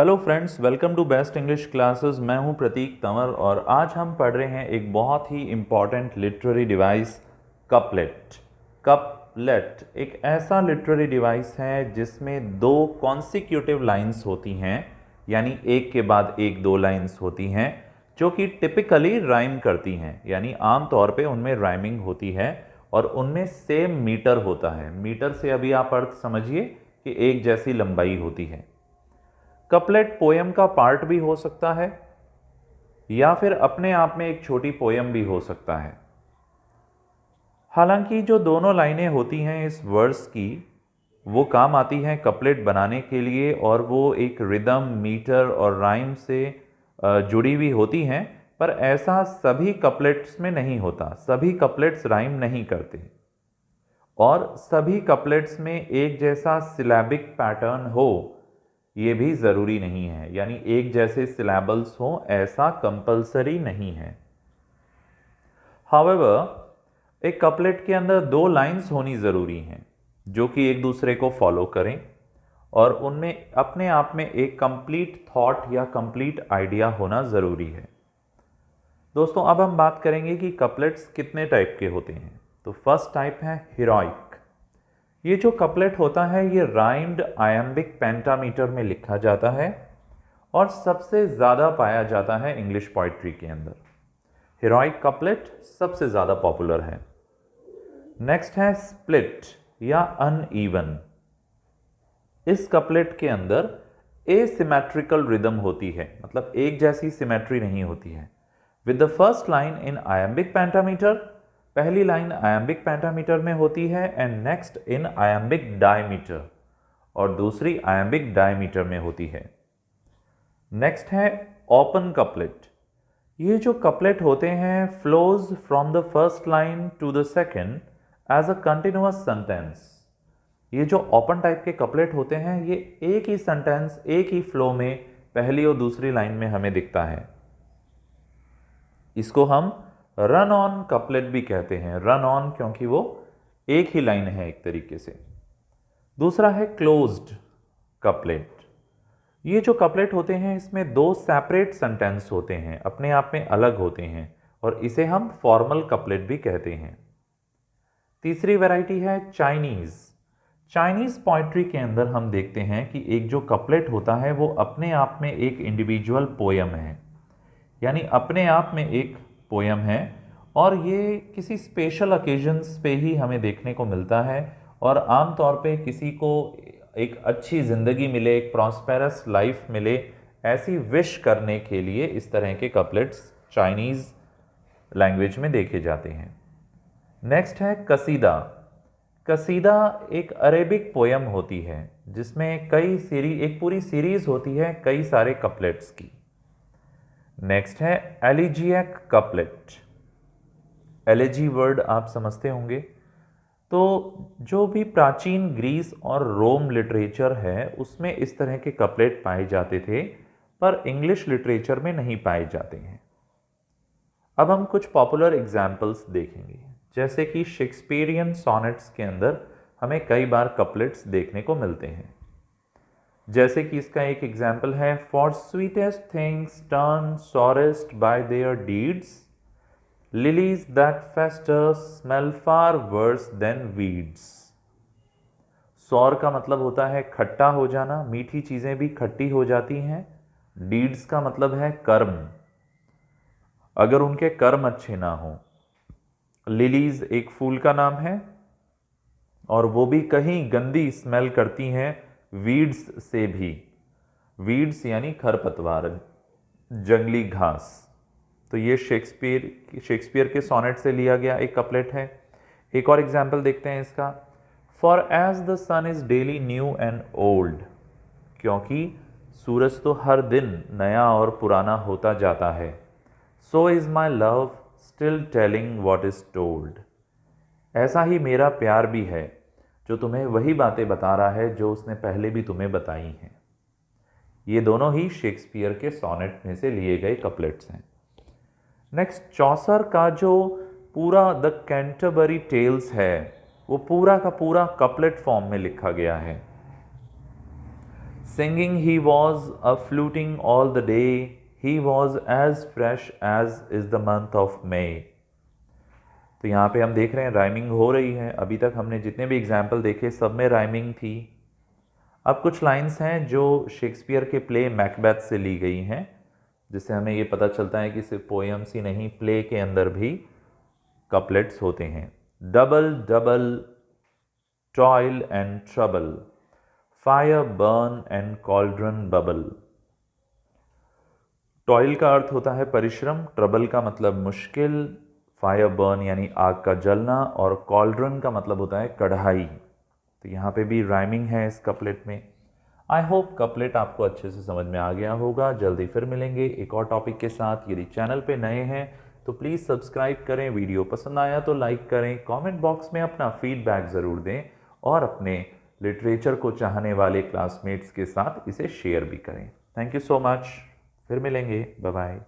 Hello friends, welcome to best English classes. मैं हूं प्रतीक तंवर और आज हम पढ़ रहे हैं एक बहुत ही important literary device, couplet. Couplet एक ऐसा लिटरेरी डिवाइस है जिसमें दो कॉन्सिक्यूटिव लाइंस होती हैं, यानी एक के बाद एक दो लाइंस होती हैं जो कि टिपिकली राइम करती हैं, यानी आम तौर पे उनमें राइमिंग होती है और उनमें सेम मीटर होता है। मीटर से अभी आप अर्थ समझिए कि एक जैसी लंबाई होती है। कपलेट पोयम का पार्ट भी हो सकता है या फिर अपने आप में एक छोटी पोयम भी हो सकता है। हालांकि जो दोनों लाइनें होती हैं इस वर्स की, वो काम आती हैं कपलेट बनाने के लिए और वो एक रिदम, मीटर और राइम से जुड़ी हुई होती हैं, पर ऐसा सभी कपलेट्स में नहीं होता। सभी कपलेट्स राइम नहीं करते और सभी कपलेट्स में एक जैसा सिलेबिक पैटर्न हो ये भी ज़रूरी नहीं है, यानी एक जैसे सिलेबल्स हो ऐसा कंपलसरी नहीं है। हाउएवर एक कपलेट के अंदर दो लाइंस होनी ज़रूरी हैं जो कि एक दूसरे को फॉलो करें और उनमें अपने आप में एक कंप्लीट थॉट या कंप्लीट आइडिया होना ज़रूरी है। दोस्तों, अब हम बात करेंगे कि कपलेट्स कितने टाइप के होते हैं। तो फर्स्ट टाइप है हीरोइक। ये जो कपलेट होता है ये राइम्ड आयम्बिक पेंटामीटर में लिखा जाता है और सबसे ज़्यादा पाया जाता है इंग्लिश पोइट्री के अंदर। हीरोइक कपलेट सबसे ज़्यादा पॉपुलर है। नेक्स्ट है स्प्लिट या अनइवन। इस कपलेट के अंदर एसिमेट्रिकल रिदम होती है, मतलब एक जैसी सिमेट्री नहीं होती है। With the first line in iambic pentameter, पहली लाइन आयम्बिक पेंटामीटर में होती है and next in iambic diameter, और दूसरी आयम्बिक डायमीटर में होती है। नेक्स्ट है ओपन कपलेट। ये जो कपलेट होते हैं flows from the first line to the second as a continuous sentence. ये जो ओपन टाइप के कपलेट होते हैं ये एक ही सेंटेंस, एक ही फ्लो में पहली और दूसरी लाइन में हमें दिखता है। इसको हम रन ऑन कपलेट भी कहते हैं। रन ऑन क्योंकि वो एक ही लाइन है एक तरीके से। दूसरा है क्लोज्ड कपलेट। ये जो कपलेट होते हैं इसमें दो सेपरेट सेंटेंस होते हैं, अपने आप में अलग होते हैं, और इसे हम फॉर्मल कपलेट भी कहते हैं। तीसरी वैरायटी है चाइनीज। चाइनीज पोइट्री के अंदर हम देखते हैं कि एक जो कपलेट होता है वो अपने आप में एक इंडिविजुअल पोयम है, यानी अपने आप में एक पोयम है, और ये किसी स्पेशल ओकेजन्स पे ही हमें देखने को मिलता है और आम तौर पे किसी को एक अच्छी ज़िंदगी मिले, एक प्रॉस्पेरस लाइफ मिले, ऐसी विश करने के लिए इस तरह के कपलेट्स चाइनीज़ लैंग्वेज में देखे जाते हैं। नेक्स्ट है कसीदा। कसीदा एक अरेबिक पोयम होती है जिसमें एक पूरी सीरीज होती है कई सारे कपलेट्स की। नेक्स्ट है एलिजियक कपलेट। एलिजी वर्ड आप समझते होंगे। तो जो भी प्राचीन ग्रीस और रोम लिटरेचर है उसमें इस तरह के कपलेट पाए जाते थे, पर इंग्लिश लिटरेचर में नहीं पाए जाते हैं। अब हम कुछ पॉपुलर एग्जाम्पल्स देखेंगे, जैसे कि शेक्सपियरियन सॉनेट्स के अंदर हमें कई बार कपलेट्स देखने को मिलते हैं। जैसे कि इसका एक एग्जाम्पल है, for sweetest things turn sourest by their deeds, lilies that fester smell far worse than weeds. Sour का मतलब होता है खट्टा हो जाना, मीठी चीजें भी खट्टी हो जाती हैं। डीड्स का मतलब है कर्म, अगर उनके कर्म अच्छे ना हो। लिलीज एक फूल का नाम है और वो भी कहीं गंदी स्मेल करती हैं वीड्स से भी। वीड्स यानी खरपतवार, जंगली घास। तो ये शेक्सपियर के सोनेट से लिया गया एक कपलेट है। एक और एग्जाम्पल देखते हैं इसका, for as the sun is daily new and old, क्योंकि सूरज तो हर दिन नया और पुराना होता जाता है। So is my love still telling what is told. ऐसा ही मेरा प्यार भी है जो तुम्हें वही बातें बता रहा है जो उसने पहले भी तुम्हें बताई हैं। ये दोनों ही शेक्सपियर के सोनेट में से लिए गए कपलेट्स हैं। नेक्स्ट, चौसर का जो पूरा द कैंटरबरी टेल्स है वो पूरा का पूरा कपलेट फॉर्म में लिखा गया है। Singing he was a fluting all the day, he was as fresh as is the month of May. तो यहाँ पे हम देख रहे हैं राइमिंग हो रही है। अभी तक हमने जितने भी एग्जाम्पल देखे सब में राइमिंग थी। अब कुछ लाइंस हैं जो शेक्सपियर के प्ले मैकबेथ से ली गई हैं, जिससे हमें ये पता चलता है कि सिर्फ पोएम्स ही नहीं, प्ले के अंदर भी कपलेट्स होते हैं। Double double toil and trouble, fire burn and cauldron bubble. Toil का अर्थ होता है परिश्रम, ट्रबल का मतलब मुश्किल, फायर बर्न यानी आग का जलना, और कॉल्ड्रन का मतलब होता है कढ़ाई। तो यहाँ पे भी राइमिंग है इस कपलेट में। आई होप कपलेट आपको अच्छे से समझ में आ गया होगा। जल्दी फिर मिलेंगे एक और टॉपिक के साथ। यदि चैनल पे नए हैं तो प्लीज़ सब्सक्राइब करें, वीडियो पसंद आया तो लाइक करें, कमेंट बॉक्स में अपना फीडबैक ज़रूर दें और अपने लिटरेचर को चाहने वाले क्लासमेट्स के साथ इसे शेयर भी करें। Thank you so much. फिर मिलेंगे। Bye bye.